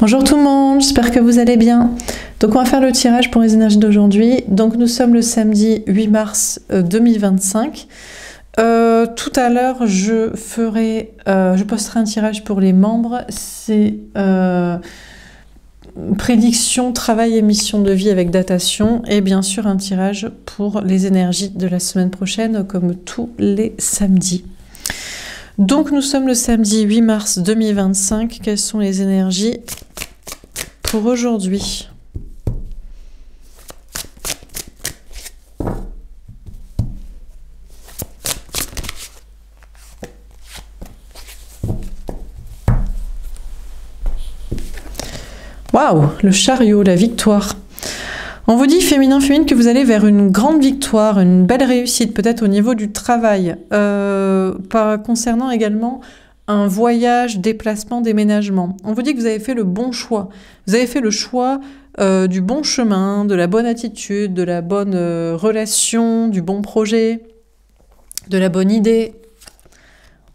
Bonjour tout le monde, j'espère que vous allez bien. Donc on va faire le tirage pour les énergies d'aujourd'hui. Donc nous sommes le samedi 8 mars 2025. Tout à l'heure je posterai un tirage pour les membres. C'est prédiction, travail et mission de vie avec datation. Et bien sûr un tirage pour les énergies de la semaine prochaine comme tous les samedis. Donc nous sommes le samedi 8 mars 2025. Quelles sont les énergies pour aujourd'hui? Waouh, le chariot, la victoire. On vous dit, féminin, féminine, que vous allez vers une grande victoire, une belle réussite, peut-être au niveau du travail, concernant également un voyage, déplacement, déménagement. On vous dit que vous avez fait le bon choix. Vous avez fait le choix du bon chemin, de la bonne attitude, de la bonne relation, du bon projet, de la bonne idée.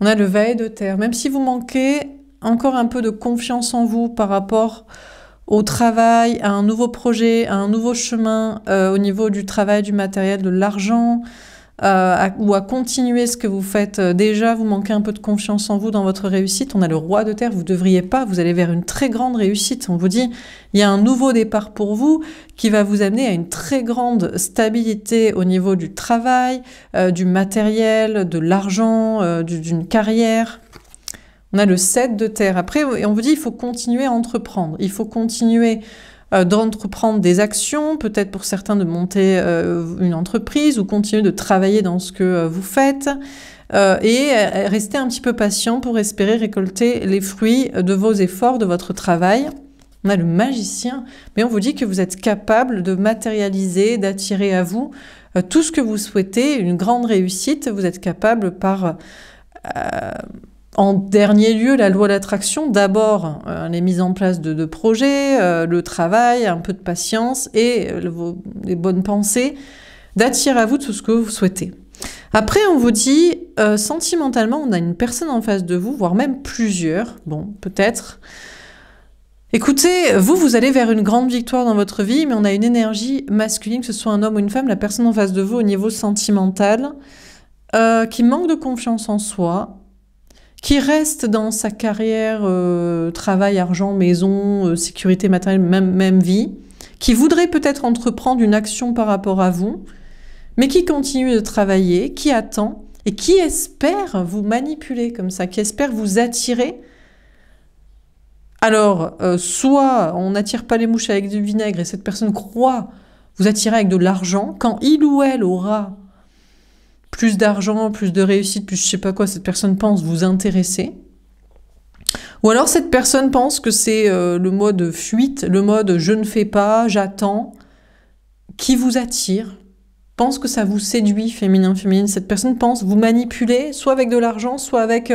On a le valet de terre. Même si vous manquez encore un peu de confiance en vous par rapport au travail, à un nouveau projet, à un nouveau chemin, au niveau du travail, du matériel, de l'argent, ou à continuer ce que vous faites déjà, vous manquez un peu de confiance en vous dans votre réussite. On a le roi de terre, vous ne devriez pas, vous allez vers une très grande réussite. On vous dit, il y a un nouveau départ pour vous qui va vous amener à une très grande stabilité au niveau du travail, du matériel, de l'argent, d'une carrière. On a le 7 de terre. Après, on vous dit, il faut continuer à entreprendre. Il faut continuer d'entreprendre des actions, peut-être pour certains de monter une entreprise ou continuer de travailler dans ce que vous faites et rester un petit peu patient pour espérer récolter les fruits de vos efforts, de votre travail. On a le magicien, mais on vous dit que vous êtes capable de matérialiser, d'attirer à vous tout ce que vous souhaitez, une grande réussite. Vous êtes capable par... en dernier lieu, la loi d'attraction, d'abord les mises en place de projets, le travail, un peu de patience et les bonnes pensées, d'attirer à vous tout ce que vous souhaitez. Après, on vous dit, sentimentalement, on a une personne en face de vous, voire même plusieurs, bon, peut-être. Écoutez, vous allez vers une grande victoire dans votre vie, mais on a une énergie masculine, que ce soit un homme ou une femme, la personne en face de vous au niveau sentimental, qui manque de confiance en soi, qui reste dans sa carrière, travail, argent, maison, sécurité matérielle, même vie, qui voudrait peut-être entreprendre une action par rapport à vous, mais qui continue de travailler, qui attend, et qui espère vous manipuler comme ça, qui espère vous attirer. Alors, soit on n'attire pas les mouches avec du vinaigre, et cette personne croit vous attirer avec de l'argent, quand il ou elle aura plus d'argent, plus de réussite, plus je sais pas quoi, cette personne pense vous intéresser. Ou alors cette personne pense que c'est le mode fuite, le mode je ne fais pas, j'attends, qui vous attire, pense que ça vous séduit, féminin, féminine. Cette personne pense vous manipuler, soit avec de l'argent, soit avec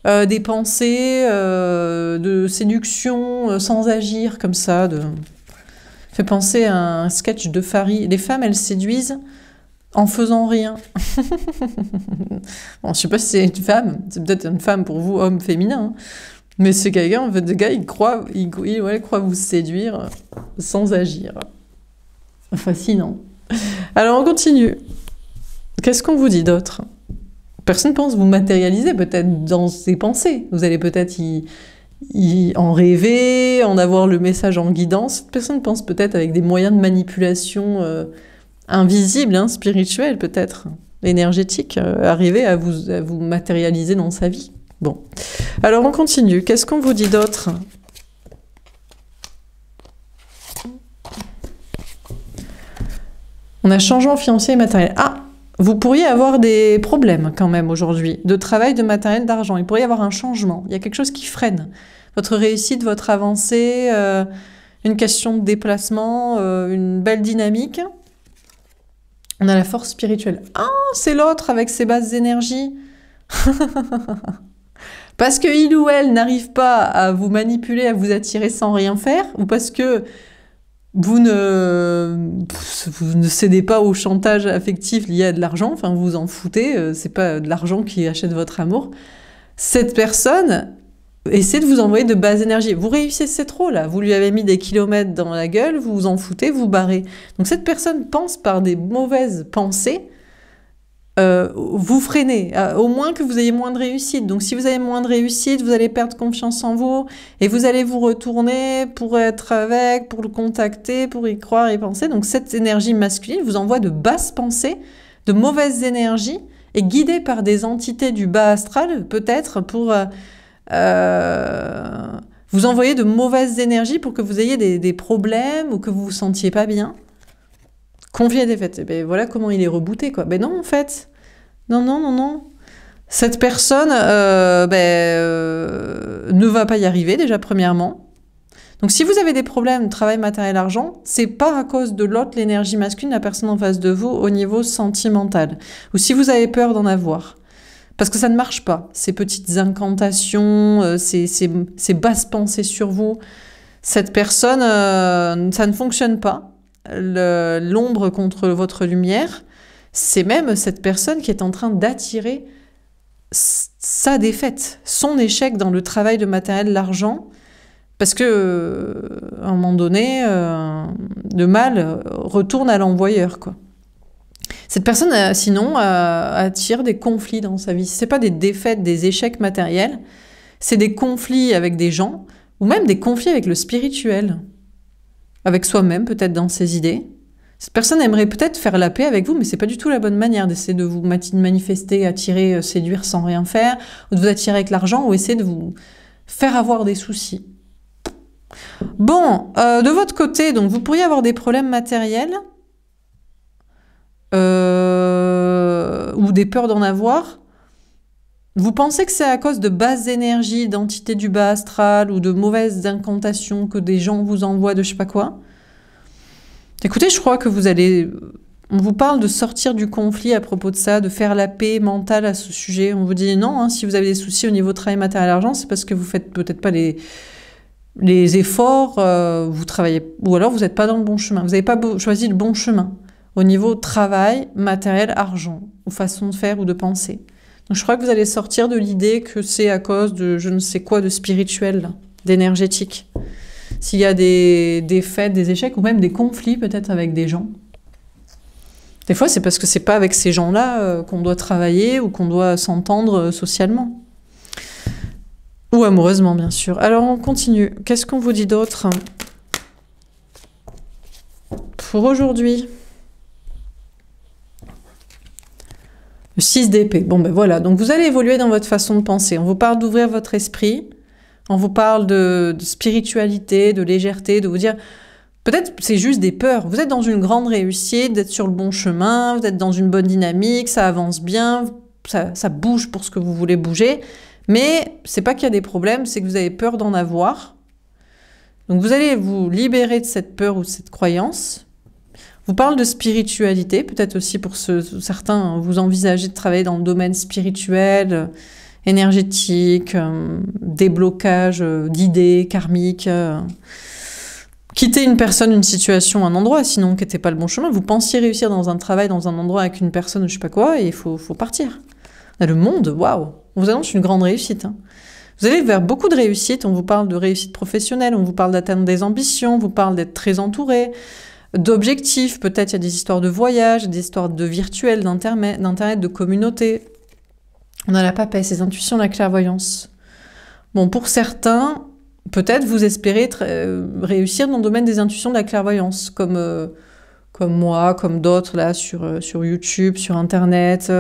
des pensées de séduction sans agir, comme ça. Fait penser à un sketch de Farid. Les femmes, elles séduisent en faisant rien. Bon, je sais pas si c'est une femme, c'est peut-être une femme pour vous, homme féminin, hein. Mais c'est quelqu'un, en fait, de gars, il croit vous séduire sans agir. Fascinant. Alors on continue. Qu'est-ce qu'on vous dit d'autre? Personne pense vous matérialiser peut-être dans ses pensées. Vous allez peut-être en rêver, en avoir le message en guidance. Cette personne pense peut-être avec des moyens de manipulation invisible, hein, spirituel peut-être, énergétique, arriver à vous matérialiser dans sa vie. Bon, alors on continue. Qu'est-ce qu'on vous dit d'autre? On a changement fiancé et matériel. Ah, vous pourriez avoir des problèmes quand même aujourd'hui, de travail, de matériel, d'argent. Il pourrait y avoir un changement. Il y a quelque chose qui freine votre réussite, votre avancée, une question de déplacement, une belle dynamique. On a la force spirituelle. Ah, c'est l'autre avec ses basses énergies. Parce que il ou elle n'arrive pas à vous manipuler, à vous attirer sans rien faire, ou parce que vous ne cédez pas au chantage affectif lié à de l'argent, enfin vous vous en foutez, c'est pas de l'argent qui achète votre amour. Cette personne essaie de vous envoyer de basses énergies. Vous réussissez trop là, vous lui avez mis des kilomètres dans la gueule, vous vous en foutez, vous barrez. Donc cette personne pense par des mauvaises pensées, vous freinez, au moins que vous ayez moins de réussite. Donc si vous avez moins de réussite, vous allez perdre confiance en vous et vous allez vous retourner pour être avec, pour le contacter, pour y croire et penser. Donc cette énergie masculine vous envoie de basses pensées, de mauvaises énergies et guidée par des entités du bas astral, peut-être pour vous envoyer de mauvaises énergies pour que vous ayez des problèmes ou que vous vous sentiez pas bien. Confiez des faits. Et ben voilà comment il est rebooté, quoi. Ben non, en fait. Non, non, non, non. Cette personne ne va pas y arriver, déjà, premièrement. Donc, si vous avez des problèmes, travail, matériel, argent, c'est pas à cause de l'autre, l'énergie masculine, la personne en face de vous, au niveau sentimental. Ou si vous avez peur d'en avoir. Parce que ça ne marche pas. Ces petites incantations, ces basses pensées sur vous. Cette personne, ça ne fonctionne pas. L'ombre contre votre lumière, c'est même cette personne qui est en train d'attirer sa défaite, son échec dans le travail de matériel, l'argent, parce que à un moment donné, le mal retourne à l'envoyeur, quoi. Cette personne, sinon, attire des conflits dans sa vie. C'est pas des défaites, des échecs matériels, c'est des conflits avec des gens, ou même des conflits avec le spirituel. Avec soi-même, peut-être dans ses idées. Cette personne aimerait peut-être faire la paix avec vous, mais c'est pas du tout la bonne manière d'essayer de vous manifester, attirer, séduire sans rien faire, ou de vous attirer avec l'argent, ou essayer de vous faire avoir des soucis. Bon, de votre côté, donc vous pourriez avoir des problèmes matériels, ou des peurs d'en avoir. Vous pensez que c'est à cause de basses énergies, d'entités du bas astral ou de mauvaises incantations que des gens vous envoient de je sais pas quoi? Écoutez, je crois que vous allez... On vous parle de sortir du conflit à propos de ça, de faire la paix mentale à ce sujet. On vous dit non, hein, si vous avez des soucis au niveau travail, matériel, argent, c'est parce que vous faites peut-être pas les efforts, vous travaillez... Ou alors vous n'êtes pas dans le bon chemin. Vous n'avez pas choisi le bon chemin au niveau travail, matériel, argent, ou façon de faire ou de penser. Donc je crois que vous allez sortir de l'idée que c'est à cause de je ne sais quoi de spirituel, d'énergétique. S'il y a des défaites, des échecs, ou même des conflits peut-être avec des gens. Des fois, c'est parce que c'est pas avec ces gens-là qu'on doit travailler ou qu'on doit s'entendre socialement. Ou amoureusement, bien sûr. Alors, on continue. Qu'est-ce qu'on vous dit d'autre pour aujourd'hui? Le 6 d'épée. Bon, ben voilà. Donc, vous allez évoluer dans votre façon de penser. On vous parle d'ouvrir votre esprit. On vous parle de spiritualité, de légèreté, de vous dire... Peut-être c'est juste des peurs. Vous êtes dans une grande réussite, vous êtes sur le bon chemin, vous êtes dans une bonne dynamique, ça avance bien, ça bouge pour ce que vous voulez bouger. Mais c'est pas qu'il y a des problèmes, c'est que vous avez peur d'en avoir. Donc vous allez vous libérer de cette peur ou de cette croyance. Vous parle de spiritualité, peut-être aussi pour certains, vous envisagez de travailler dans le domaine spirituel, énergétique, déblocage d'idées karmiques, quitter une personne, une situation, un endroit, sinon qui n'était pas le bon chemin. Vous pensiez réussir dans un travail, dans un endroit avec une personne, je sais pas quoi, et il faut partir. Le monde, waouh, on vous annonce une grande réussite. Hein. Vous allez vers beaucoup de réussite, on vous parle de réussite professionnelle, on vous parle d'atteindre des ambitions, on vous parle d'être très entouré, d'objectifs, peut-être il y a des histoires de voyage, des histoires de virtuel, d'internet, de communauté. On a la papesse, les intuitions, la clairvoyance. Bon, pour certains, peut-être vous espérez réussir dans le domaine des intuitions, de la clairvoyance, comme moi, comme d'autres là sur YouTube, sur Internet.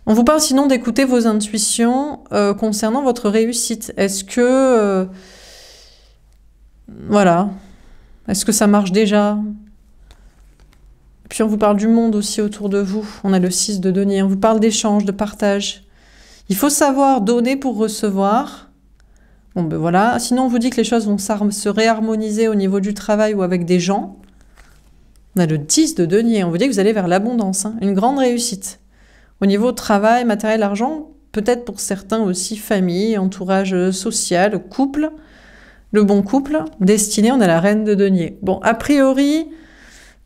On vous parle sinon d'écouter vos intuitions concernant votre réussite. Est-ce que... voilà. Est-ce que ça marche déjà? Puis on vous parle du monde aussi autour de vous. On a le 6 de denier. On vous parle d'échange, de partage. Il faut savoir donner pour recevoir. Bon ben voilà. Sinon on vous dit que les choses vont se réharmoniser au niveau du travail ou avec des gens. On a le 10 de denier. On vous dit que vous allez vers l'abondance. Hein. Une grande réussite. Au niveau travail, matériel, argent, peut-être pour certains aussi famille, entourage social, couple. Le bon couple, destiné, on a la reine de denier. Bon, a priori,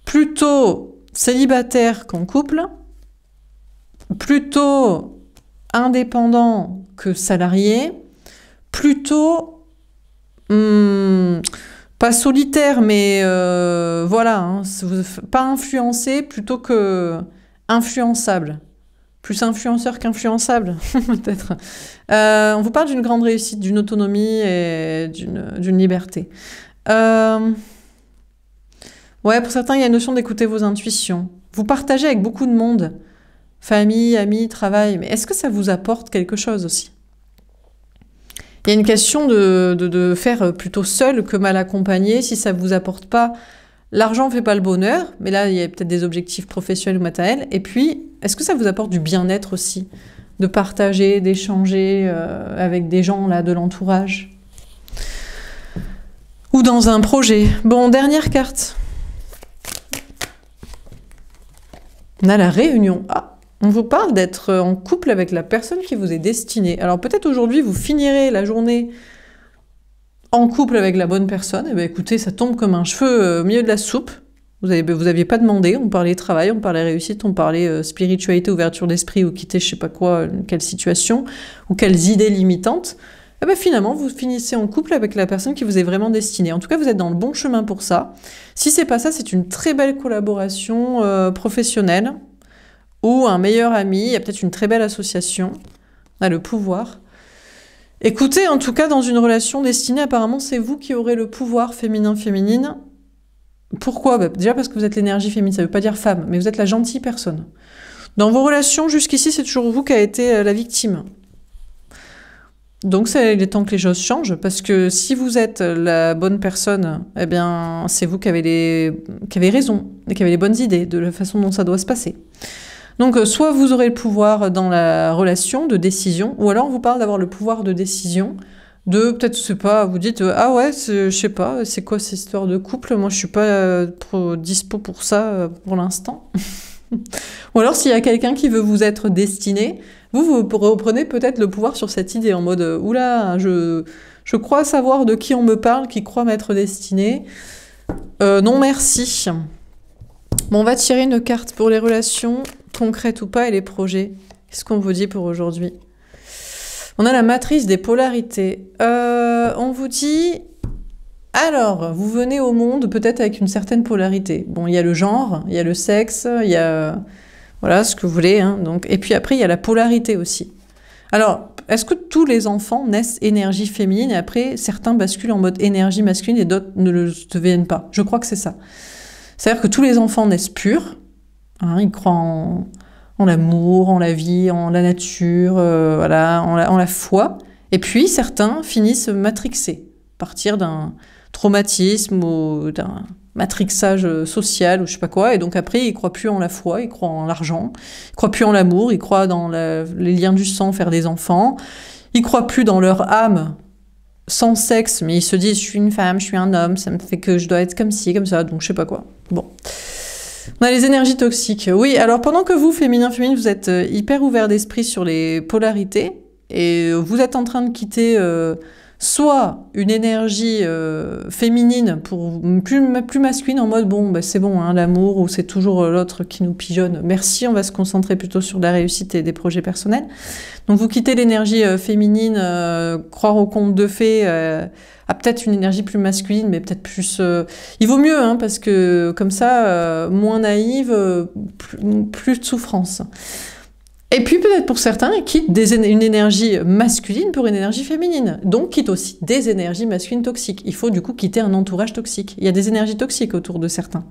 plutôt célibataire qu'en couple, plutôt indépendant que salarié, plutôt, pas solitaire, mais voilà, hein, pas influencé plutôt que influençable. Plus influenceur qu'influençable, peut-être. On vous parle d'une grande réussite, d'une autonomie et d'une liberté. Ouais, pour certains, il y a une notion d'écouter vos intuitions. Vous partagez avec beaucoup de monde, famille, amis, travail, mais est-ce que ça vous apporte quelque chose aussi? Il y a une question de faire plutôt seul que mal accompagné, si ça ne vous apporte pas. L'argent ne fait pas le bonheur, mais là, il y a peut-être des objectifs professionnels ou matériels. Et puis, est-ce que ça vous apporte du bien-être aussi? De partager, d'échanger avec des gens là, de l'entourage? Ou dans un projet? Bon, dernière carte. On a la réunion. Ah, on vous parle d'être en couple avec la personne qui vous est destinée. Alors peut-être aujourd'hui, vous finirez la journée en couple avec la bonne personne. Eh bien, écoutez, ça tombe comme un cheveu au milieu de la soupe. Vous aviez pas demandé. On parlait travail, on parlait réussite, on parlait spiritualité, ouverture d'esprit ou quitter je sais pas quoi, quelle situation ou quelles idées limitantes. Eh bien, finalement, vous finissez en couple avec la personne qui vous est vraiment destinée. En tout cas, vous êtes dans le bon chemin pour ça. Si c'est pas ça, c'est une très belle collaboration professionnelle ou un meilleur ami. Il y a peut-être une très belle association. On a le pouvoir. Écoutez, en tout cas, dans une relation destinée, apparemment, c'est vous qui aurez le pouvoir féminin-féminine. Pourquoi? Bah, déjà parce que vous êtes l'énergie féminine, ça ne veut pas dire femme, mais vous êtes la gentille personne. Dans vos relations, jusqu'ici, c'est toujours vous qui avez été la victime. Donc, il est temps que les choses changent, parce que si vous êtes la bonne personne, eh bien, c'est vous qui avez raison, et qui avez les bonnes idées de la façon dont ça doit se passer. Donc, soit vous aurez le pouvoir dans la relation de décision, ou alors on vous parle d'avoir le pouvoir de décision, de peut-être, je sais pas, vous dites, ah ouais, je sais pas, c'est quoi cette histoire de couple? Moi, je suis pas dispo pour ça pour l'instant. Ou alors, s'il y a quelqu'un qui veut vous être destiné, vous reprenez peut-être le pouvoir sur cette idée en mode oula, je crois savoir de qui on me parle, qui croit m'être destiné. Non, merci. Bon, on va tirer une carte pour les relations, concrètes ou pas, et les projets. Qu'est-ce qu'on vous dit pour aujourd'hui? On a la matrice des polarités. On vous dit... Alors, vous venez au monde peut-être avec une certaine polarité. Bon, il y a le genre, il y a le sexe, il y a... Voilà, ce que vous voulez. Hein, donc. Et puis après, il y a la polarité aussi. Alors, est-ce que tous les enfants naissent énergie féminine et après, certains basculent en mode énergie masculine et d'autres ne le deviennent pas? Je crois que c'est ça. C'est-à-dire que tous les enfants naissent purs. Hein, ils croient en l'amour, en la vie, en la nature, voilà, en la foi. Et puis, certains finissent matrixés, partir d'un traumatisme ou d'un matrixage social ou je sais pas quoi, et donc après ils croient plus en la foi, ils croient en l'argent, ils croient plus en l'amour, ils croient dans les liens du sang, faire des enfants, ils croient plus dans leur âme sans sexe, mais ils se disent je suis une femme, je suis un homme, ça me fait que je dois être comme ci, comme ça, donc je sais pas quoi. Bon. On a les énergies toxiques. Oui, alors pendant que vous, féminin, vous êtes hyper ouvert d'esprit sur les polarités, et vous êtes en train de quitter soit une énergie féminine pour plus masculine en mode bon, bah, c'est bon, hein, l'amour, ou c'est toujours l'autre qui nous pigeonne. Merci, on va se concentrer plutôt sur la réussite et des projets personnels. Donc vous quittez l'énergie féminine, croire au conte de fées, à peut-être une énergie plus masculine, mais peut-être plus... Il vaut mieux, hein, parce que comme ça, moins naïve, plus de souffrance. Et puis peut-être pour certains, ils quittent une énergie masculine pour une énergie féminine. Donc quittent aussi des énergies masculines toxiques. Il faut du coup quitter un entourage toxique. Il y a des énergies toxiques autour de certains.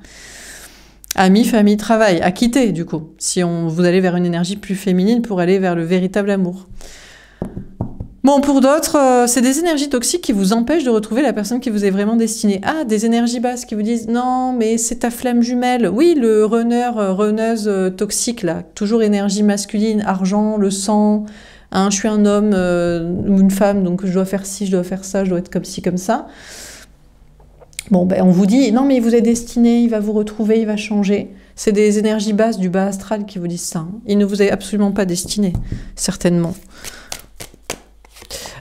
Amis, famille, travail, à quitter du coup. Si vous allez vers une énergie plus féminine pour aller vers le véritable amour. Bon, pour d'autres, c'est des énergies toxiques qui vous empêchent de retrouver la personne qui vous est vraiment destinée. Ah, des énergies basses qui vous disent « Non, mais c'est ta flamme jumelle. » Oui, le runneuse toxique, là. Toujours énergie masculine, argent, le sang. Hein, je suis un homme ou une femme, donc je dois faire ci, je dois faire ça, je dois être comme ci, comme ça. Bon, ben on vous dit « Non, mais il vous est destiné, il va vous retrouver, il va changer. » C'est des énergies basses du bas astral qui vous disent ça. Hein. Il ne vous est absolument pas destiné, certainement.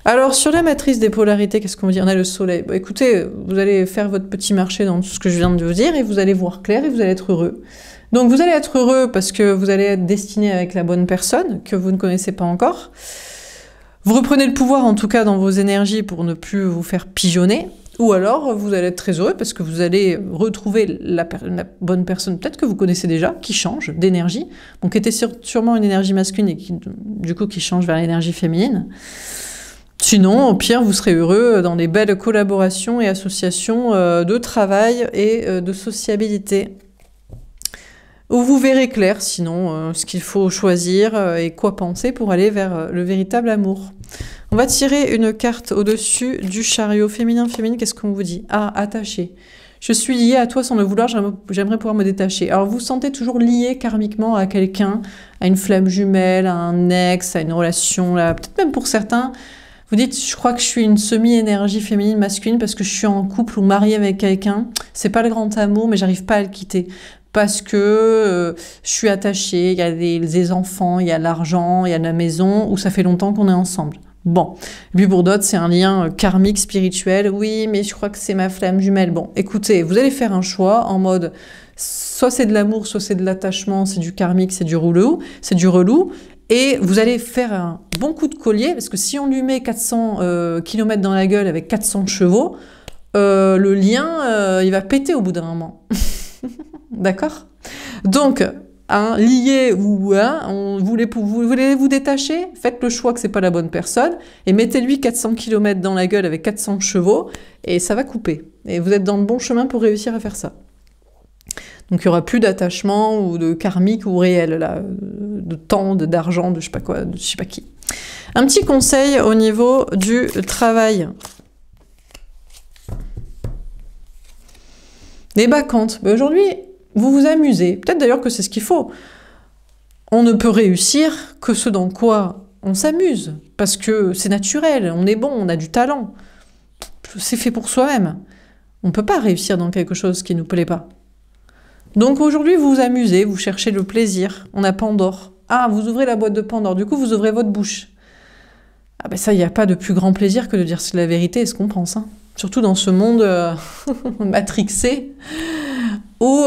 Alors, sur la matrice des polarités, qu'est-ce qu'on veut dire? On a le soleil. Bon, écoutez, vous allez faire votre petit marché dans tout ce que je viens de vous dire et vous allez voir clair et vous allez être heureux. Donc, vous allez être heureux parce que vous allez être destiné avec la bonne personne que vous ne connaissez pas encore. Vous reprenez le pouvoir, en tout cas, dans vos énergies pour ne plus vous faire pigeonner. Ou alors, vous allez être très heureux parce que vous allez retrouver la bonne personne, peut-être que vous connaissez déjà, qui change d'énergie. Donc, qui était sûrement une énergie masculine et qui, du coup, qui change vers l'énergie féminine. Sinon, au pire, vous serez heureux dans des belles collaborations et associations de travail et de sociabilité. Où vous verrez clair, sinon, ce qu'il faut choisir et quoi penser pour aller vers le véritable amour. On va tirer une carte au-dessus du chariot féminin. Qu'est-ce qu'on vous dit? Ah, attaché. Je suis liée à toi sans le vouloir, j'aimerais pouvoir me détacher. Alors, vous vous sentez toujours lié karmiquement à quelqu'un, à une flamme jumelle, à un ex, à une relation, là, peut-être même pour certains. Vous dites, je crois que je suis une semi-énergie féminine masculine parce que je suis en couple ou mariée avec quelqu'un. C'est pas le grand amour, mais j'arrive pas à le quitter. Parce que je suis attachée, il y a des enfants, il y a l'argent, il y a la maison, où ça fait longtemps qu'on est ensemble. Bon, et puis pour d'autres, c'est un lien karmique, spirituel. Oui, mais je crois que c'est ma flamme jumelle. Bon, écoutez, vous allez faire un choix en mode, soit c'est de l'amour, soit c'est de l'attachement, c'est du karmique, c'est du relou, et vous allez faire un bon coup de collier, parce que si on lui met 400 km dans la gueule avec 400 chevaux, le lien, il va péter au bout d'un moment. D'accord? Donc, lié ou vous voulez vous détacher, faites le choix que c'est pas la bonne personne et mettez-lui 400 km dans la gueule avec 400 chevaux et ça va couper. Et vous êtes dans le bon chemin pour réussir à faire ça. Donc il n'y aura plus d'attachement ou de karmique ou réel, là, de temps, d'argent, de je sais pas quoi, de je sais pas qui. Un petit conseil au niveau du travail. Les bacchantes. Aujourd'hui, vous vous amusez. Peut-être d'ailleurs que c'est ce qu'il faut. On ne peut réussir que ce dans quoi on s'amuse. Parce que c'est naturel, on est bon, on a du talent. C'est fait pour soi-même. On ne peut pas réussir dans quelque chose qui ne nous plaît pas. Donc aujourd'hui, vous vous amusez, vous cherchez le plaisir. On a Pandore. Ah, vous ouvrez la boîte de Pandore. Du coup, vous ouvrez votre bouche. Ah ben ça, il n'y a pas de plus grand plaisir que de dire la vérité et ce qu'on pense. Hein. Surtout dans ce monde matrixé. Où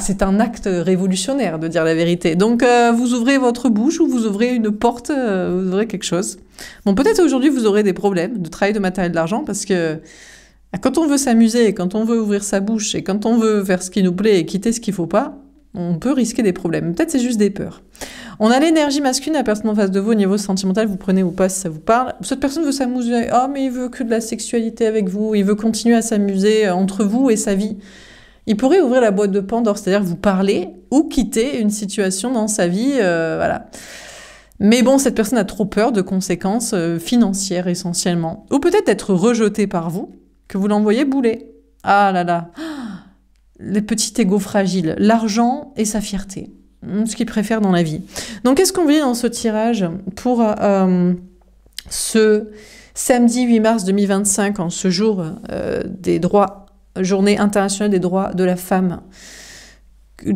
c'est un acte révolutionnaire de dire la vérité. Donc vous ouvrez votre bouche ou vous ouvrez une porte, vous ouvrez quelque chose. Bon, peut-être aujourd'hui vous aurez des problèmes de travail, de matériel, d'argent, parce que quand on veut s'amuser, quand on veut ouvrir sa bouche et quand on veut faire ce qui nous plaît et quitter ce qu'il ne faut pas, on peut risquer des problèmes. Peut-être c'est juste des peurs. On a l'énergie masculine, la personne en face de vous au niveau sentimental, vous prenez ou pas si ça vous parle. Cette personne veut s'amuser, oh mais il veut que de la sexualité avec vous, il veut continuer à s'amuser entre vous et sa vie. Il pourrait ouvrir la boîte de Pandore, c'est-à-dire vous parler ou quitter une situation dans sa vie, voilà. Mais bon, cette personne a trop peur de conséquences financières essentiellement. Ou peut-être être rejetée par vous, que vous l'envoyez bouler. Ah là là, les petits égos fragiles, l'argent et sa fierté, ce qu'ils préfèrent dans la vie. Donc qu'est-ce qu'on vit dans ce tirage pour ce samedi 8 mars 2025, en ce jour des droits, Journée internationale des droits de la femme.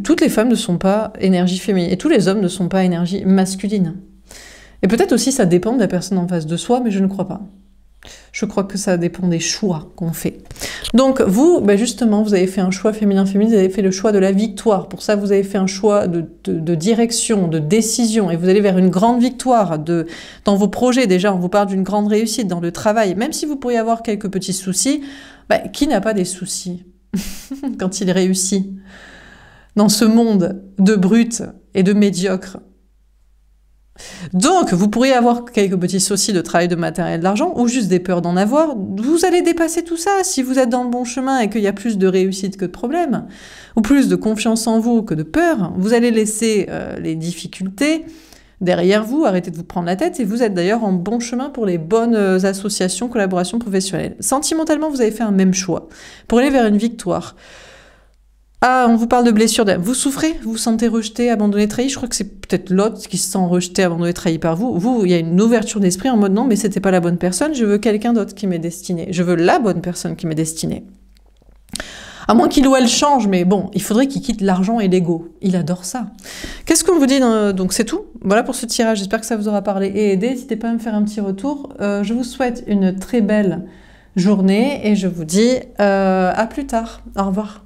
Toutes les femmes ne sont pas énergie féminine, et tous les hommes ne sont pas énergie masculine. Et peut-être aussi ça dépend de la personne en face de soi, mais je ne crois pas. Je crois que ça dépend des choix qu'on fait. Donc vous, justement, vous avez fait un choix féminin-féminine, vous avez fait le choix de la victoire. Pour ça, vous avez fait un choix de direction, de décision, et vous allez vers une grande victoire dans vos projets. Déjà, on vous parle d'une grande réussite dans le travail. Même si vous pourriez avoir quelques petits soucis, qui n'a pas des soucis quand il réussit dans ce monde de brutes et de médiocres? Donc, vous pourriez avoir quelques petits soucis de travail, de matériel, d'argent, ou juste des peurs d'en avoir. Vous allez dépasser tout ça si vous êtes dans le bon chemin et qu'il y a plus de réussite que de problèmes, ou plus de confiance en vous que de peur. Vous allez laisser les difficultés derrière vous, arrêtez de vous prendre la tête, et vous êtes d'ailleurs en bon chemin pour les bonnes associations, collaborations professionnelles. Sentimentalement, vous avez fait un même choix pour aller vers une victoire. Ah, on vous parle de blessures. Vous souffrez? Vous vous sentez rejeté, abandonné, trahi? Je crois que c'est peut-être l'autre qui se sent rejeté, abandonné, trahi par vous. Vous, il y a une ouverture d'esprit en mode non, mais c'était pas la bonne personne, je veux quelqu'un d'autre qui m'est destiné. Je veux la bonne personne qui m'est destinée. À moins qu'il ou elle change, mais bon, il faudrait qu'il quitte l'argent et l'ego. Il adore ça. Qu'est-ce qu'on vous dit donc c'est tout. Voilà pour ce tirage. J'espère que ça vous aura parlé et aidé. N'hésitez pas à me faire un petit retour. Je vous souhaite une très belle journée et je vous dis à plus tard. Au revoir.